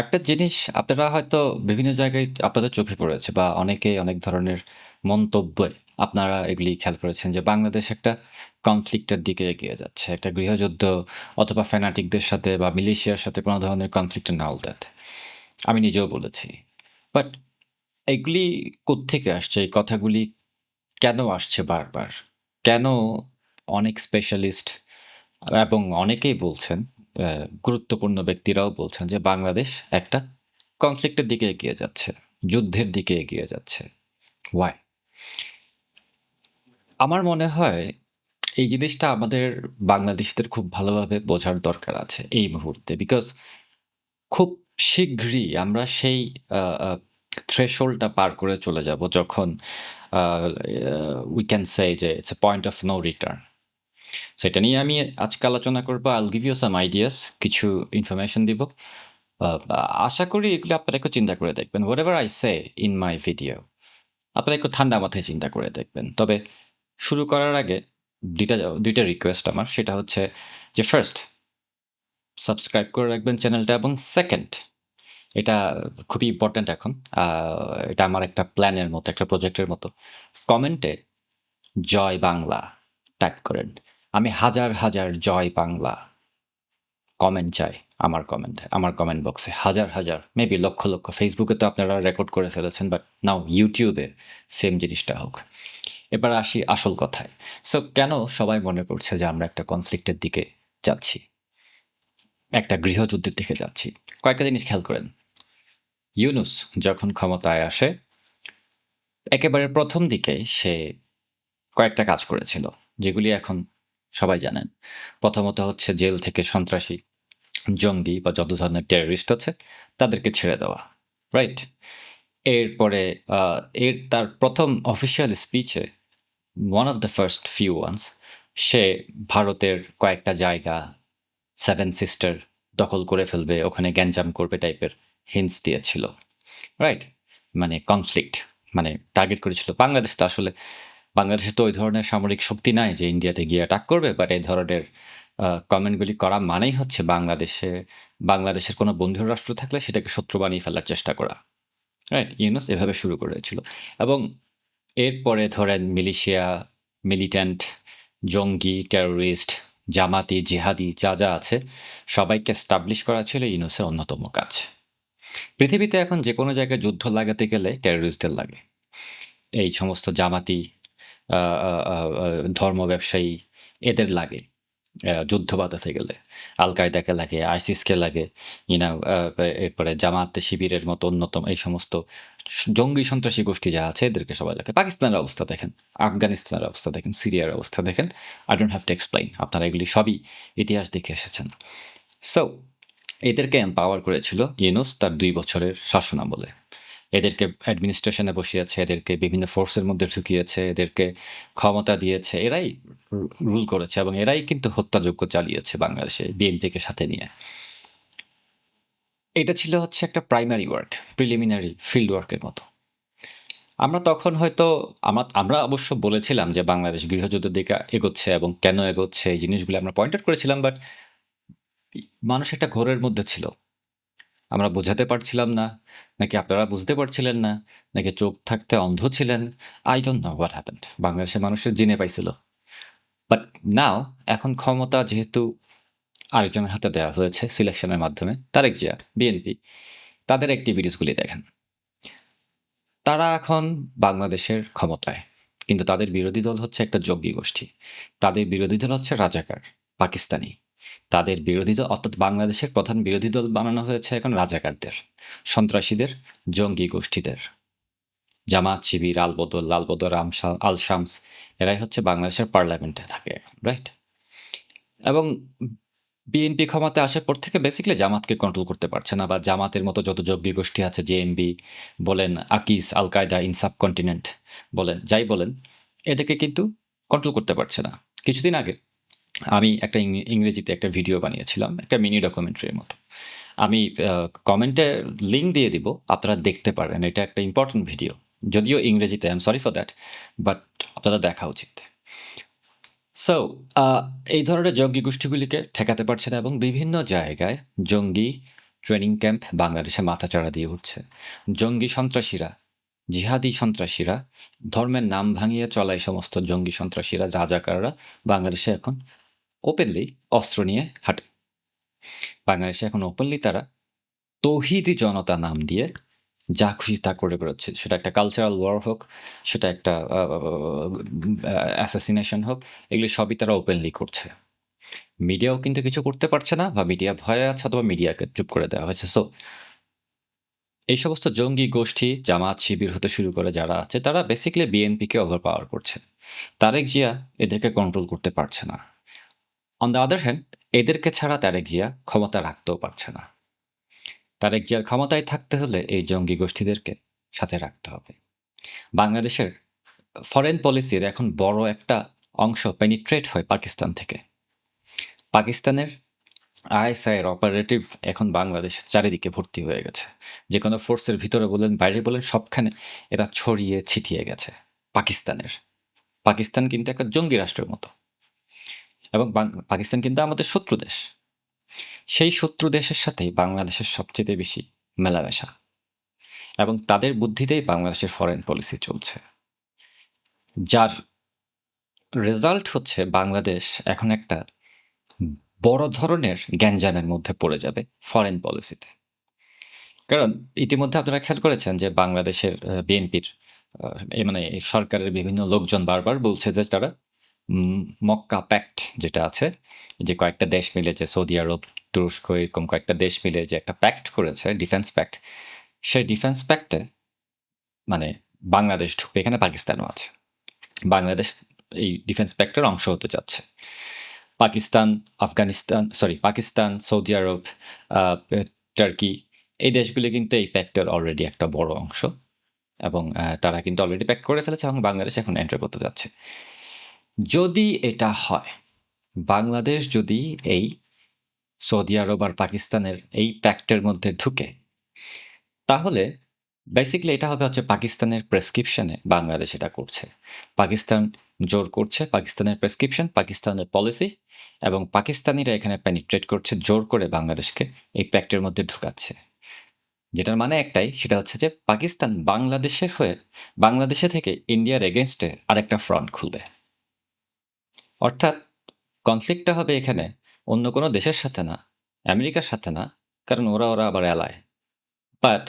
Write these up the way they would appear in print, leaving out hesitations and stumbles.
একটা জিনিস আপনারা হয়তো বিভিন্ন জায়গায় আপনাদের চোখে পড়েছে বা অনেকে অনেক ধরনের মন্তব্যে আপনারা এগুলি খেয়াল করেছেন যে বাংলাদেশ একটা কনফ্লিক্টের দিকে এগিয়ে যাচ্ছে, একটা গৃহযুদ্ধ অথবা ফ্যানাটিকদের সাথে বা মিলিশিয়ার সাথে কোনো ধরনের কনফ্লিক্ট না অল দ্যাট। আমি নিজেও বলেছি, বাট এগুলি কোত্থেকে আসছে? এই কথাগুলি কেন আসছে বারবার? কেন অনেক স্পেশালিস্ট এবং অনেকেই বলছেন, গুরুত্বপূর্ণ ব্যক্তিরাও বলছেন যে বাংলাদেশ একটা কনফ্লিক্টের দিকে এগিয়ে যাচ্ছে, যুদ্ধের দিকে এগিয়ে যাচ্ছে। ওয়াই? আমার মনে হয় এই জিনিসটা আমাদের বাংলাদেশিদের খুব ভালোভাবে বোঝার দরকার আছে এই মুহূর্তে, বিকজ খুব শীঘ্রই আমরা সেই থ্রেশহোল্ডটা পার করে চলে যাব যখন উই ক্যান সে যে it's a point of no return. সেটা নিয়ে আমি আজকে আলোচনা করবো। I'll give you some ideas, কিছু ইনফরমেশন দিব। আহ, আশা করি এগুলো আপনারা একটু চিন্তা করে দেখবেন। What ever I say in my video আপনারা একটু ঠান্ডা মাথায় চিন্তা করে দেখবেন। তবে শুরু করার আগে দুইটা দুইটা রিকোয়েস্ট আমার, সেটা হচ্ছে যে ফার্স্ট, সাবস্ক্রাইব করে রাখবেন চ্যানেলটা, এবং সেকেন্ড, এটা খুবই ইম্পর্ট্যান্ট এখন, এটা আমার একটা প্ল্যানের মতো, একটা প্রজেক্টের মতো, কমেন্টে জয় বাংলা টাইপ করেন। আমি হাজার হাজার জয় বাংলা কমেন্ট চাই। আমার কমেন্ট বক্সে হাজার হাজার, মেবি লক্ষ লক্ষ। ফেসবুকে তো আপনারা রেকর্ড করে ফেলেছেন, বাট নাও ইউটিউবে সেম জিনিসটা হোক। এবার আসি আসল কথায়। সো কেন সবাই মনে করছে যে আমরা একটা কনফ্লিক্টের দিকে যাচ্ছি, একটা গৃহযুদ্ধের দিকে যাচ্ছি? কয়েকটা জিনিস খেয়াল করেন। ইউনুস যখন ক্ষমতায় আসে, একেবারে প্রথম দিকে সে কয়েকটা কাজ করেছিল, যেগুলি এখন সবাই জানেন। প্রথমত হচ্ছে জেল থেকে সন্ত্রাসী, জঙ্গি বা যত ধরনের টেররিস্ট আছে তাদেরকে ছেড়ে দেওয়া, রাইট? এরপরে তার প্রথম অফিসিয়াল স্পিচে, one of the first few ones, সে ভারতের কয়েকটা জায়গা, সেভেন সিস্টার দখল করে ফেলবে, ওখানে গ্যাঞ্জাম করবে টাইপের হিন্টস দিয়েছিল, রাইট? মানে কনফ্লিক্ট, মানে টার্গেট করেছিল বাংলাদেশ। তো আসলে বাংলাদেশে তো ওই ধরনের সামরিক শক্তি নাই যে ইন্ডিয়াতে গিয়ে অ্যাটাক করবে, বাট এই ধরনের কমেন্টগুলি করা মানেই হচ্ছে বাংলাদেশের কোনো বন্ধু রাষ্ট্র থাকলে সেটাকে শত্রু বানিয়ে ফেলার চেষ্টা করা, রাইট? ইউনুস এভাবে শুরু করেছিল। এবং এরপরে ধরেন মিলিশিয়া, মিলিট্যান্ট, জঙ্গি, টেরোরিস্ট, জামাতি, জিহাদি যা যা আছে, সবাইকে স্টাবলিশ করা ছিল ইউনুসের অন্যতম কাজ। পৃথিবীতে এখন যে কোনো জায়গায় যুদ্ধ লাগাতে গেলে টেরোরিস্টদের লাগে। এই সমস্ত জামাতি, ধর্ম ব্যবসায়ী, এদের লাগে যুদ্ধ বাঁধাতে গেলে। আল কায়দাকে লাগে, আইসিসকে লাগে, ইউনো, এরপরে জামাত শিবিরের মতো অন্যতম এই সমস্ত জঙ্গি সন্ত্রাসী গোষ্ঠী যা আছে এদেরকে সবাই লাগে। পাকিস্তানের অবস্থা দেখেন, আফগানিস্তানের অবস্থা দেখেন, সিরিয়ার অবস্থা দেখেন। I don't have to explain, আপনারা এগুলি সবই ইতিহাস দেখে এসেছেন। সো এদেরকে এম্পাওয়ার করেছিল ইউনুস তার ২ বছরের শাসনামলে। এদেরকে অ্যাডমিনিস্ট্রেশনে বসিয়েছে, এদেরকে বিভিন্ন ফোর্সের মধ্যে ঢুকিয়েছে, এদেরকে ক্ষমতা দিয়েছে, এরাই রুল করেছে, এবং এরাই কিন্তু হত্যাযজ্ঞ চালিয়েছে বাংলাদেশে বিএনপিকে সাথে নিয়ে। এটা ছিল হচ্ছে একটা প্রাইমারি ওয়ার্ক, প্রিলিমিনারি ফিল্ড ওয়ার্কের মতো। আমরা তখন হয়তো আমরা অবশ্য বলেছিলাম যে বাংলাদেশ গৃহযুদ্ধের দিকে এগোচ্ছে, এবং কেন এগোচ্ছে এই জিনিসগুলো আমরা পয়েন্ট আউট করেছিলাম, বাট মানুষ একটা ঘোরের মধ্যে ছিল। আমরা বোঝাতে পারছিলাম না, নাকি আপনারা বুঝতে পারছিলেন না, নাকি চোখ থাকতে অন্ধ ছিলেন। I don't know what happened. বাংলাদেশের মানুষের জিনে পাইছিল। বাট নাও, এখন ক্ষমতা যেহেতু আরেকজনের হাতে দেওয়া হয়েছে সিলেকশনের মাধ্যমে, তারেক জিয়া, বিএনপি, তাদের অ্যাক্টিভিটিসগুলি দেখেন। তারা এখন বাংলাদেশের ক্ষমতায়, কিন্তু তাদের বিরোধী দল হচ্ছে একটা জঙ্গি গোষ্ঠী। তাদের বিরোধী দল হচ্ছে রাজাকার, পাকিস্তানি। তাদের বিরোধী দল, অর্থাৎ বাংলাদেশের প্রধান বিরোধী দল বানানো হয়েছে এখন রাজাকারদের, সন্ত্রাসীদের, জঙ্গি গোষ্ঠীদের। জামাত, শিবির, আলবদর, লালবদর, আল শামস, এরাই হচ্ছে বাংলাদেশের পার্লামেন্টে থাকে এখন, রাইট? এবং বিএনপি ক্ষমতায় আসার পর থেকে বেসিক্যালি জামাতকে কন্ট্রোল করতে পারছে না, বা জামাতের মতো যত জঙ্গি গোষ্ঠী আছে, জেএমবি বলেন, আকিস, আল কায়দা ইন সাবকন্টিনেন্ট বলেন, যাই বলেন, এদেরকে কিন্তু কন্ট্রোল করতে পারছে না। কিছুদিন আগে আমি একটা ইংরেজিতে একটা ভিডিও বানিয়েছিলাম, একটা মিনি ডকুমেন্টারির মতো। আমি কমেন্টে লিঙ্ক দিয়ে দিব, আপনারা দেখতে পারেন। এটা একটা ইম্পর্টেন্ট ভিডিও, যদিও ইংরেজিতে, I am sorry for that, but আপনারা দেখা উচিত। সো এই ধরনের জঙ্গি গোষ্ঠীগুলিকে ঠেকাতে পারছে না, এবং বিভিন্ন জায়গায় জঙ্গি ট্রেনিং ক্যাম্প বাংলাদেশে মাথাচাড়া দিয়ে উঠছে। জঙ্গি সন্ত্রাসীরা, জিহাদি সন্ত্রাসীরা, ধর্মের নাম ভাঙিয়ে চলা এই সমস্ত জঙ্গি সন্ত্রাসীরা, রাজাকাররা বাংলাদেশে এখন ওপেনলি অস্ত্র নিয়ে হাঁটে। বাংলাদেশে এখন ওপেনলি তারা তৌহিদি জনতা নাম দিয়ে যা খুশি তা করে বেরোচ্ছে। সেটা একটা কালচারাল ওয়ার হোক, সেটা একটা অ্যাসাসিনেশন হোক, এগুলি সবই তারা ওপেনলি করছে। মিডিয়াও কিন্তু কিছু করতে পারছে না, বা মিডিয়া ভয়ে আছে, অথবা মিডিয়াকে চুপ করে দেওয়া হয়েছে। সো এই সমস্ত জঙ্গি গোষ্ঠী, জামাত শিবির হতে শুরু করে যারা আছে, তারা বেসিক্যালি বিএনপিকে ওভার পাওয়ার করছে। তারেক জিয়া এদেরকে কন্ট্রোল করতে পারছে না। অন দ্য আদার হ্যান্ড, এদেরকে ছাড়া তারেক জিয়া ক্ষমতা রাখতেও পারছে না। তারেক জিয়ার ক্ষমতায় থাকতে হলে এই জঙ্গি গোষ্ঠীদেরকে সাথে রাখতে হবে। বাংলাদেশের ফরেন পলিসির এখন বড় একটা অংশ পেনিট্রেট হয় পাকিস্তান থেকে। পাকিস্তানের আইএসআইয়ের অপারেটিভ এখন বাংলাদেশের চারিদিকে ভর্তি হয়ে গেছে। যে কোনো ফোর্সের ভিতরে বলেন, বাইরে বলেন, সবখানে এরা ছড়িয়ে ছিটিয়ে গেছে। পাকিস্তান কিন্তু একটা জঙ্গি রাষ্ট্রের মতো, এবং পাকিস্তান কিন্তু আমাদের শত্রু দেশ। সেই শত্রু দেশের সাথেই বাংলাদেশের সবচেয়ে বেশি মেলামেশা, এবং তাদের বুদ্ধিতেই বাংলাদেশের ফরেন পলিসি চলছে, যার রেজাল্ট হচ্ছে বাংলাদেশ এখন একটা বড় ধরনের গ্যাঞ্জামের মধ্যে পড়ে যাবে ফরেন পলিসিতে। কারণ ইতিমধ্যে আপনারা খেয়াল করেছেন যে বাংলাদেশের বিএনপির মানে সরকারের বিভিন্ন লোকজন বারবার বলছে যে তারা মক্কা প্যাক্ট যেটা আছে, যে কয়েকটা দেশ মিলে, যে সৌদি আরব, তুরস্ক, এরকম কয়েকটা দেশ মিলে যে একটা প্যাক্ট করেছে, ডিফেন্স প্যাক্ট, সেই ডিফেন্স প্যাক্টে মানে বাংলাদেশ ঢুকবে, এখানে পাকিস্তানও আছে। বাংলাদেশ এই ডিফেন্স প্যাক্টের অংশ হতে যাচ্ছে। পাকিস্তান, সৌদি আরব, টার্কি, এই দেশগুলি কিন্তু এই প্যাক্টের অলরেডি একটা বড় অংশ, এবং তারা কিন্তু অলরেডি প্যাক্ট করে ফেলেছে, এবং বাংলাদেশ এখন এন্টার করতে যাচ্ছে। যদি এটা হয়, বাংলাদেশ যদি এই সৌদি আরব আর পাকিস্তানের এই প্যাক্টের মধ্যে ঢুকে, তাহলে বেসিক্যালি এটা হবে হচ্ছে পাকিস্তানের প্রেসক্রিপশনে বাংলাদেশ এটা করছে। পাকিস্তান জোর করছে, পাকিস্তানের প্রেসক্রিপশন, পাকিস্তানের পলিসি, এবং পাকিস্তানিরা এখানে পেনিট্রেট করছে, জোর করে বাংলাদেশকে এই প্যাক্টের মধ্যে ঢুকাচ্ছে। যেটার মানে একটাই, সেটা হচ্ছে যে পাকিস্তান বাংলাদেশের হয়ে, বাংলাদেশে থেকে ইন্ডিয়ার এগেনস্টে আরেকটা ফ্রন্ট খুলবে। অর্থাৎ কনফ্লিক্টটা হবে এখানে অন্য কোনো দেশের সাথে না, আমেরিকার সাথে না, কারণ ওরা আবার অ্যালায়, বাট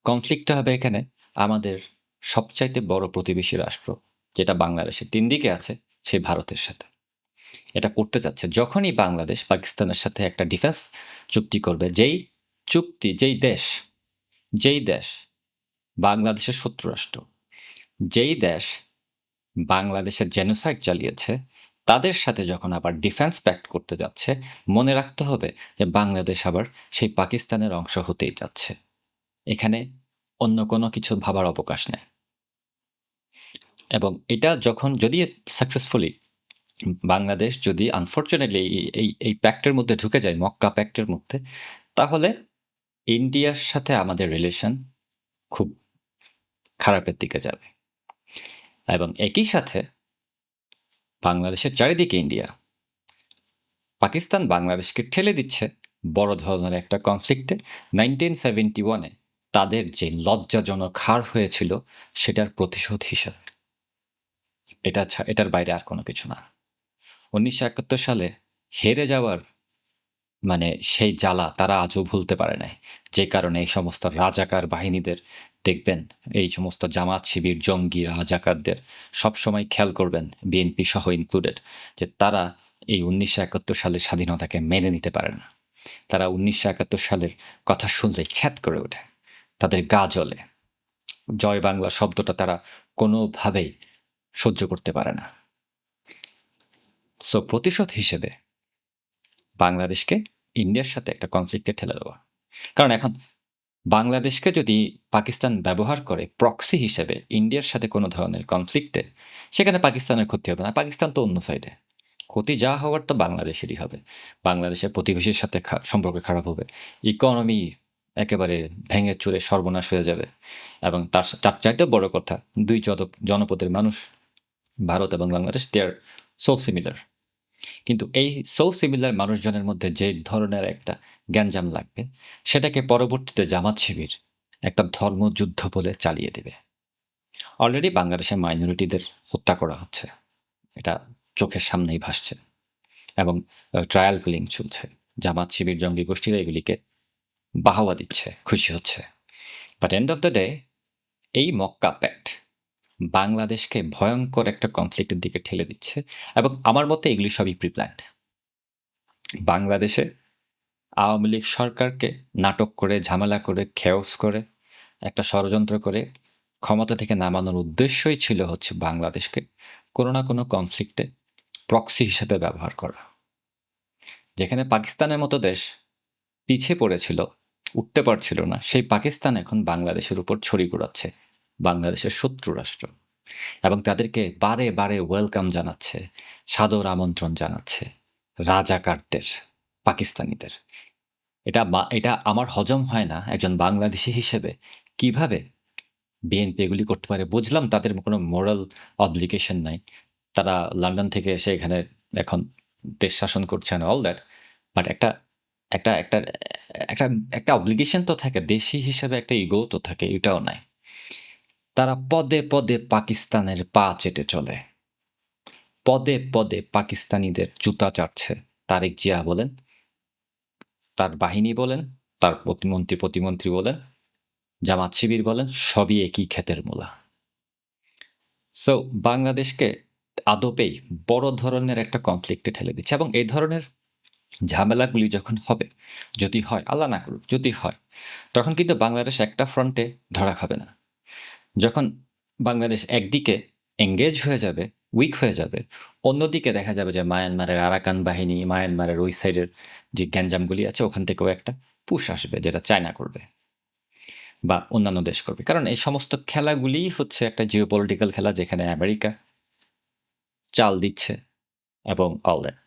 কনফ্লিক্টটা হবে এখানে আমাদের সবচাইতে বড় প্রতিবেশী রাষ্ট্র, যেটা বাংলাদেশের 3 দিকে আছে, সেই ভারতের সাথে এটা করতে যাচ্ছে। যখনই বাংলাদেশ পাকিস্তানের সাথে একটা ডিফেন্স চুক্তি করবে, যেই দেশ বাংলাদেশের শত্রু রাষ্ট্র, যেই দেশ বাংলাদেশের জেনোসাইড চালিয়েছে, তাদের সাথে যখন আবার ডিফেন্স প্যাক্ট করতে যাচ্ছে, মনে রাখতে হবে যে বাংলাদেশ আবার সেই পাকিস্তানের অংশ হতেই যাচ্ছে। এখানে অন্য কোনো কিছু ভাবার অবকাশ নেই। এবং এটা যখন, যদি সাকসেসফুলি বাংলাদেশ যদি আনফর্চুনেটলি এই প্যাক্টের মধ্যে ঢুকে যায়, মক্কা প্যাক্টের মধ্যে, তাহলে ইন্ডিয়ার সাথে আমাদের রিলেশন খুব খারাপের দিকে যাবে। এবং একই সাথে বাংলাদেশের চারিদিকে ইন্ডিয়া, পাকিস্তান বাংলাদেশকে ঠেলে দিচ্ছে বড় ধরনের একটা কনফ্লিক্টে। 1971-এ তাদের যে লজ্জাজনক হার হয়েছিল, সেটার প্রতিশোধ হিসাবে। এটার বাইরে আর কোনো কিছু না। 1971 সালে হেরে যাওয়ার মানে সেই জ্বালা তারা আজও ভুলতে পারে নাই। যে কারণে এই সমস্ত রাজাকার বাহিনীদের দেখবেন, এই সমস্ত জামাত শিবির জঙ্গি রাজাকারদের সবসময় খেয়াল করবেন, বিএনপি সহ ইনক্লুডেড, যে তারা এই 1971 সালের স্বাধীনতাকে মেনে নিতে পারে না। তারা 1971 সালের কথা শুনলে ছ্যাত করে ওঠে, তাদের গা জ্বলে। জয় বাংলা শব্দটা তারা কোনোভাবেই সহ্য করতে পারে না। সো প্রতিশোধ হিসেবে বাংলাদেশকে ইন্ডিয়ার সাথে একটা কনফ্লিক্টে ঠেলে দেওয়া। কারণ এখন বাংলাদেশকে যদি পাকিস্তান ব্যবহার করে প্রক্সি হিসেবে ইন্ডিয়ার সাথে কোনো ধরনের কনফ্লিক্টে, সেখানে পাকিস্তানের ক্ষতি হবে না। পাকিস্তান তো অন্য সাইডে, ক্ষতি যা হওয়ার তো বাংলাদেশেরই হবে। বাংলাদেশের প্রতিবেশীর সাথে সম্পর্ক খারাপ হবে, ইকোনমি একেবারে ভেঙে চুরে সর্বনাশ হয়ে যাবে। এবং তার চাইতেও বড় কথা, দুই জনপদের মানুষ, ভারত এবং বাংলাদেশ, দে আর সো সিমিলার। কিন্তু এই সো সিমিলার মানুষজনের মধ্যে যে ধরনের একটা গ্যাঞ্জাম লাগবে, সেটাকে পরবর্তীতে জামাত শিবির একটা ধর্মযুদ্ধ বলে চালিয়ে দেবে। অলরেডি বাংলাদেশের মাইনরিটিদের হত্যা করা হচ্ছে, এটা চোখের সামনেই ভাসছে, এবং ট্রায়াল কিলিং চলছে। জামাত শিবির জঙ্গি গোষ্ঠীরা এগুলিকে বাহাওয়া দিচ্ছে, খুশি হচ্ছে। But end of the day, এই মক্কা প্যাক্ট বাংলাদেশকে ভয়ঙ্কর একটা কনফ্লিক্টের দিকে ঠেলে দিচ্ছে, এবং আমার মতে এগুলি সবই প্রিপ্ল্যান্ড। বাংলাদেশে আওয়ামী লীগ সরকারকে নাটক করে, ঝামেলা করে, খেওস করে, একটা ষড়যন্ত্র করে ক্ষমতা থেকে নামানোর উদ্দেশ্যই ছিল হচ্ছে বাংলাদেশকে কোনো না কোনো কনফ্লিক্টে প্রক্সি হিসেবে ব্যবহার করা। যেখানে পাকিস্তানের মতো দেশ পিছিয়ে পড়েছিল, উঠতে পারছিল না, সেই পাকিস্তান এখন বাংলাদেশের উপর ছড়ি ঘোরাচ্ছে, বাংলাদেশের শত্রু রাষ্ট্র, এবং তাদেরকে বারে বারে ওয়েলকাম জানাচ্ছে, সাদর আমন্ত্রণ জানাচ্ছে রাজাকারদের, পাকিস্তানিদের। এটা আমার হজম হয় না একজন বাংলাদেশি হিসেবে কিভাবে বিএনপি এগুলি করতে পারে। বুঝলাম তাদের কোনো মোরাল অব্লিগেশন নাই, তারা লন্ডন থেকে এসে এখানে এখন দেশ শাসন করছেন, অল দ্যাট। বাট একটা একটা একটা একটা একটা অব্লিগেশন তো থাকে, দেশি হিসেবে একটা ইগো তো থাকে, এটাও নাই। তারা পদে পদে পাকিস্তানের পা চেটে চলে, পদে পদে পাকিস্তানিদের জুতা চাটছে। তারেক জিয়া বলেন, তার বাহিনী বলেন, তার প্রতিমন্ত্রী বলেন, জামাত শিবির বলেন, সবই একই ক্ষেতের মূলা। সো বাংলাদেশকে আদপেই বড় ধরনের একটা কনফ্লিক্টে ঠেলে দিচ্ছে, এবং এই ধরনের ঝামেলাগুলি যখন হবে, যদি হয়, আল্লাহ না করুক যদি হয়, তখন কিন্তু বাংলাদেশ একটা ফ্রন্টে ধরা খাবে না। যখন বাংলাদেশ একদিকে এঙ্গেজ হয়ে যাবে, উইক হয়ে যাবে, অন্যদিকে দেখা যাবে যে মায়ানমারের আরাকান বাহিনী, মায়ানমারের ওই সাইডের যে গ্যাঞ্জামগুলি আছে, ওখান থেকেও একটা পুশ আসবে, যেটা চায়না করবে বা অন্যান্য দেশ করবে। কারণ এই সমস্ত খেলাগুলিই হচ্ছে একটা জিওপলিটিক্যাল খেলা, যেখানে আমেরিকা চাল দিচ্ছে এবং অল দ্যাট,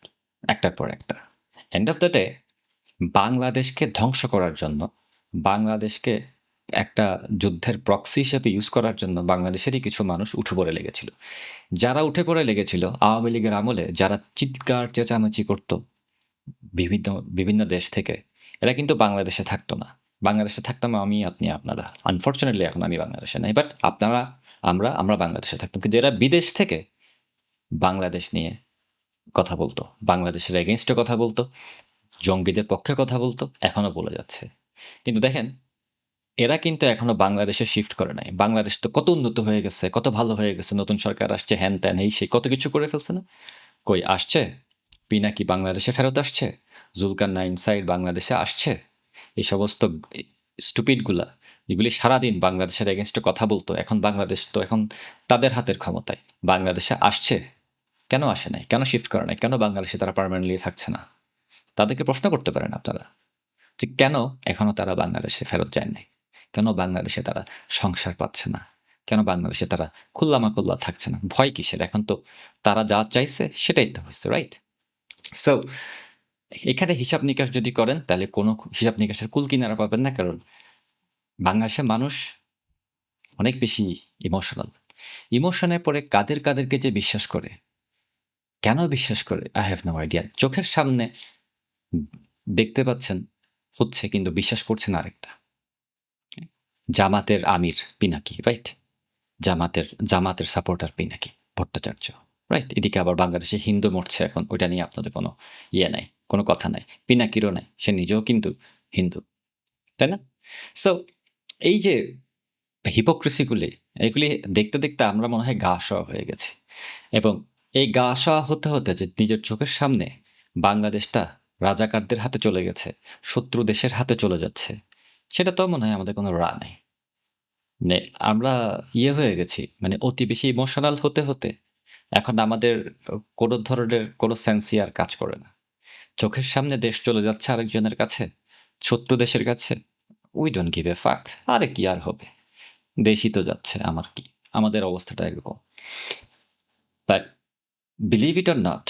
একটার পর একটা। এন্ড অফ দ্য ডে, বাংলাদেশকে ধ্বংস করার জন্য, বাংলাদেশকে একটা যুদ্ধের প্রক্সি হিসেবে ইউজ করার জন্য বাংলাদেশেরই কিছু মানুষ উঠে পড়ে লেগেছিল। যারা উঠে পড়ে লেগেছিল আওয়ামী লীগের আমলে, যারা চিৎকার চেঁচামেচি করত বিভিন্ন বিভিন্ন দেশ থেকে, এরা কিন্তু বাংলাদেশে থাকতো না। বাংলাদেশে থাকতাম আমি, আপনি, আপনারা। আনফর্চুনেটলি এখন আমি বাংলাদেশে নাই, বাট আপনারা, আমরা বাংলাদেশে থাকতাম। কিন্তু এরা বিদেশ থেকে বাংলাদেশ নিয়ে কথা বলতো, বাংলাদেশের এগেনস্টে কথা বলতো, জঙ্গিদের পক্ষে কথা বলতো, এখনো বলে যাচ্ছে। কিন্তু দেখেন, এরা কিন্তু এখনো বাংলাদেশে শিফট করে নাই। বাংলাদেশ তো কত উন্নত হয়ে গেছে, কত ভালো হয়ে গেছে, নতুন সরকার আসছে, হ্যান ত্যান এই সেই কত কিছু করে ফেলছে না? কই আসছে? পিনাকি বাংলাদেশে ফেরত আসছে, জুলকার নাইন সাইড বাংলাদেশে আসছে। এই সমস্ত স্টুপিডগুলা, যেগুলি সারাদিন বাংলাদেশের এগেনস্টে কথা বলতো, এখন বাংলাদেশ তো এখন তাদের হাতের ক্ষমতায়, বাংলাদেশে আসছে। কেন আসে নাই? কেন শিফট করে নাই? কেন বাংলাদেশে তারা পার্মানেন্টলি থাকছে না? তাদেরকে প্রশ্ন করতে পারেন আপনারা, যে কেন এখনো তারা বাংলাদেশে ফেরত যায় নাই? কেন বাংলাদেশে তারা সংসার পাচ্ছে না? কেন বাংলাদেশে তারা খুল্লামাকুল্লা থাকছে না? ভয় কিসের? এখন তো তারা যা চাইছে সেটাই তো হচ্ছে, রাইট? সো এখানে হিসাব নিকাশ যদি করেন, তাহলে কোনো হিসাব নিকাশের কুল কিনারা পাবেন না, কারণ বাংলাদেশের মানুষ অনেক বেশি ইমোশনাল। ইমোশনে পড়ে কাদেরকে যে বিশ্বাস করে, কেন বিশ্বাস করে, আই হ্যাভ নো আইডিয়া। চোখের সামনে দেখতে পাচ্ছেন হচ্ছে, কিন্তু বিশ্বাস করছেন আরেকটা। জামাতের আমির পিনাকি, রাইট? জামাতের সাপোর্টার পিনাকি ভট্টাচার্য, রাইট? এদিকে আবার বাংলাদেশে হিন্দু মরছে এখন, ওইটা নিয়ে আপনাদের কোনো ইয়ে নাই, কোনো কথা নাই, পিনাকিরও নাই, সে নিজেও কিন্তু হিন্দু, তাই না? সো এই যে হিপোক্রেসিগুলি, এগুলি দেখতে দেখতে আমরা মনে হয় গা সওয়া হয়ে গেছে, এবং এই গা সওয়া হতে হতে যে নিজের চোখের সামনে বাংলাদেশটা রাজাকারদের হাতে চলে গেছে, শত্রু দেশের হাতে চলে যাচ্ছে, সেটা তো মনে হয় আমাদের কোনো রা নেই। মানে আমরা হয়ে গেছি, মানে অতি বেশি ইমোশনাল হতে হতে এখন আমাদের কোনো ধরনের কোনো সেন্সই আর কাজ করে না। চোখের সামনে দেশ চলে যাচ্ছে আরেকজনের কাছে, শত্রু দেশের কাছে, উই ডোন্ট গিভ এ ফাক। আরে কি আর হবে, দেশই তো যাচ্ছে, আমার কি, আমাদের অবস্থাটা এরকম। But believe it or not,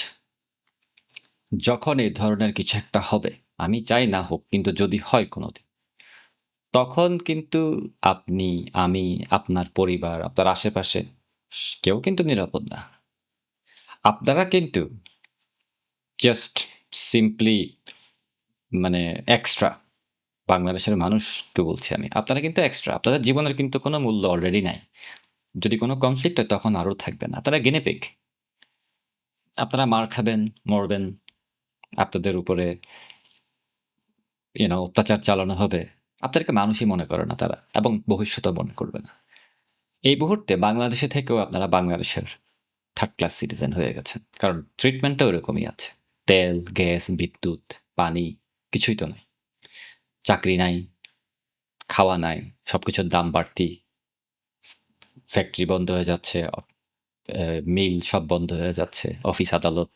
যখন এই ধরনের কিছু একটা হবে, আমি চাই না হোক, কিন্তু যদি হয় কোনোদিন, তখন কিন্তু আপনি, আমি, আপনার পরিবার, আপনার আশেপাশে কেউ কিন্তু নিরাপদ না। আপনারা কিন্তু জাস্ট সিম্পলি মানে এক্সট্রা। বাংলাদেশের মানুষকে বলছি আমি, আপনারা কিন্তু এক্সট্রা। আপনাদের জীবনের কিন্তু কোনো মূল্য অলরেডি নাই। যদি কোনো কনফ্লিক্ট হয় তখন আরও থাকবে না। আপনারা গিনিপিগ। আপনারা মার খাবেন, মরবেন, আপনাদের উপরে অত্যাচার চালানো হবে। আপনাদেরকে মানুষই মনে করে না তারা, এবং ভবিষ্যতেও মনে করবে না। এই মুহূর্তে বাংলাদেশে থেকেও আপনারা বাংলাদেশের থার্ড ক্লাস সিটিজেন হয়ে গেছেন, কারণ ট্রিটমেন্টটা ওরকমই আছে। তেল, গ্যাস, বিদ্যুৎ, পানি কিছুই তো নাই, চাকরি নাই, খাওয়া নাই, সব কিছুর দাম বাড়তি, ফ্যাক্টরি বন্ধ হয়ে যাচ্ছে, মিল সব বন্ধ হয়ে যাচ্ছে, অফিস আদালত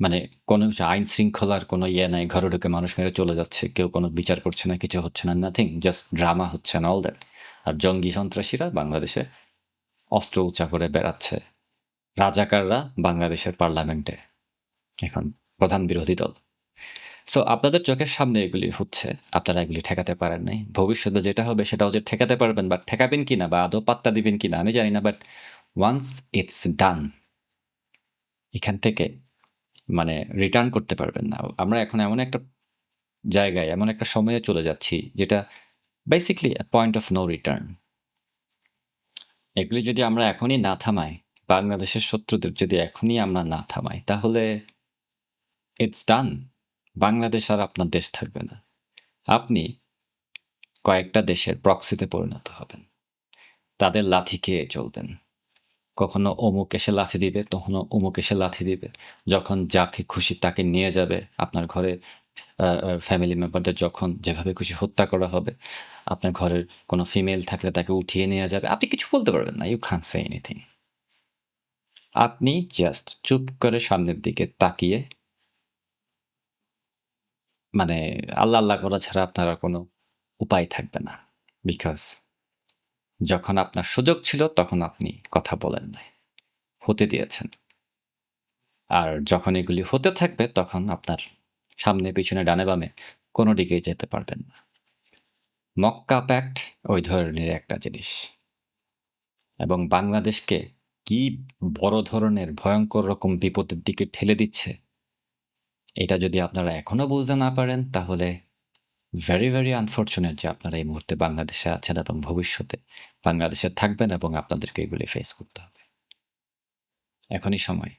মানে কোনো আইন শৃঙ্খলার কোনো ইয়ে নাই, ঘরে ঢুকে মানুষ মেরে চলে যাচ্ছে, কেউ কোনো বিচার করছে না, কিছু হচ্ছে না, নাথিং, জাস্ট ড্রামা হচ্ছে না, অল দ্যাট। আর জঙ্গি সন্ত্রাসীরা বাংলাদেশে অস্ত্র উঁচা করে বেড়াচ্ছে, রাজাকাররা বাংলাদেশের পার্লামেন্টে এখন প্রধান বিরোধী দল। সো আপনাদের চোখের সামনে এগুলি হচ্ছে, আপনারা এগুলি ঠেকাতে পারেন নাই। ভবিষ্যতে যেটা হবে সেটাও যে ঠেকাতে পারবেন, বাট ঠেকাবেন কিনা বা আদৌ পাত্তা দিবেন কিনা আমি জানি না, বাট ওয়ান্স ইটস ডান, এখান থেকে মানে রিটার্ন করতে পারবেন না। আমরা এখন এমন একটা জায়গায়, এমন একটা সময়ে চলে যাচ্ছি যেটা basically point of no return. এগুলি যদি আমরা এখনই না থামাই, বাংলাদেশের শত্রুদের যদি এখনই আমরা না থামাই, তাহলে ইটস ডান। বাংলাদেশ আর আপনার দেশ থাকবে না। আপনি কয়েকটা দেশের প্রক্সিতে পরিণত হবেন, তাদের লাথি খেয়ে চলবেন। কখনো অমুক এসে লাথি দিবে, তখনও অমুক এসে লাথি দিবে। যখন যাকে খুশি তাকে নিয়ে যাবে, আপনার ঘরে ফ্যামিলি মেম্বারদের যখন যেভাবে খুশি হত্যা করা হবে, আপনার ঘরের কোনো ফিমেল থাকলে তাকে উঠিয়ে নিয়ে যাবে, আপনি কিছু বলতে পারবেন না। You can't say anything. আপনি জাস্ট চুপ করে সামনের দিকে তাকিয়ে মানে আল্লাহ আল্লাহ করা ছাড়া আপনার আর কোনো উপায় থাকবে না। বিকজ যখন আপনার সুযোগ ছিল তখন আপনি কথা বলেন নাই, হতে দিয়েছেন। আর যখন এগুলি হতে থাকবে তখন আপনার সামনে পিছনে ডানে বামে কোনো দিকেই যেতে পারবেন না। মক্কা প্যাক্ট ওই ধরনের একটা জিনিস, এবং বাংলাদেশকে কি বড় ধরনের ভয়ঙ্কর রকম বিপদের দিকে ঠেলে দিচ্ছে, এটা যদি আপনারা এখনো বুঝতে না পারেন তাহলে ভেরি ভেরি আনফর্চুনেট যে আপনারা এই মুহূর্তে বাংলাদেশে আছেন এবং ভবিষ্যতে বাংলাদেশে থাকবেন, এবং আপনাদেরকে এগুলি ফেস করতে হবে। এখনই সময়।